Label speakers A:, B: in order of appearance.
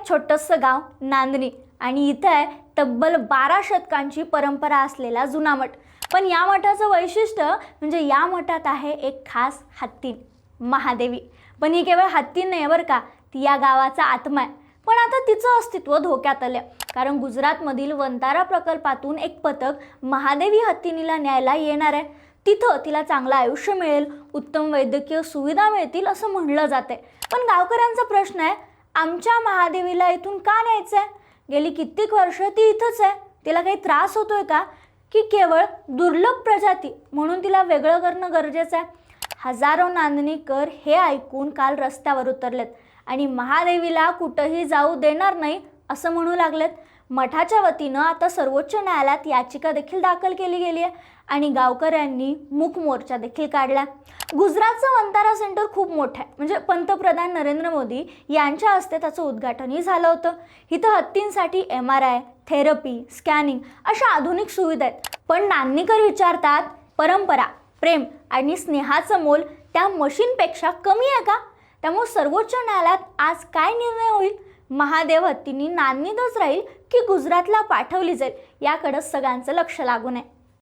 A: एक छोटंसं गाव नांदणी आणि इथं आहे तब्बल 12 शतकांची परंपरा असलेला जुना मठ। पण या मठाचं वैशिष्ट्य म्हणजे या मठात आहे एक खास हत्तीन महादेवी। पण ही केवळ हत्तीन नाही बरं का, ती या गावाचा आत्मा आहे। पण आता तिचं अस्तित्व धोक्यात आलं, कारण गुजरातमधील वंतारा प्रकल्पातून एक पथक महादेवी हत्तीनीला न्यायला येणार आहे। तिथं तिला चांगलं आयुष्य मिळेल, उत्तम वैद्यकीय सुविधा मिळतील असं म्हणलं जाते। पण गावकऱ्यांचा प्रश्न आहे, आमच्या महादेवीला इथून का न्यायचंय? गेली कित्येक वर्ष ती इथंच आहे, तिला काही त्रास होतोय का, की केवळ दुर्लभ प्रजाती म्हणून तिला वेगळं करणं गरजेचं आहे? हजारो नांदणीकर हे ऐकून काल रस्त्यावर उतरलेत आणि महादेवीला कुठेही जाऊ देणार नाही असं म्हणू लागलेत। मठाच्या वतीनं आता सर्वोच्च न्यायालयात याचिका देखील दाखल केली गेली आहे आणि गावकऱ्यांनी मूक मोर्चा देखील काढला। गुजरातचं वंतारा सेंटर खूप मोठं आहे, म्हणजे पंतप्रधान नरेंद्र मोदी यांच्या हस्ते त्याचं उद्घाटनही झालं होतं। इथं हत्तींसाठी MRI, थेरपी, स्कॅनिंग अशा आधुनिक सुविधा आहेत। पण नांदणीकर विचारतात, परंपरा, प्रेम आणि स्नेहाचं मोल त्या मशीनपेक्षा कमी आहे का? त्यामुळे सर्वोच्च न्यायालयात आज काय निर्णय होईल? महादेव हत्तीनी नांदणीतच राहील की गुजरातला पाठवली जाईल, याकडे सगळ्यांचं लक्ष लागून आहे।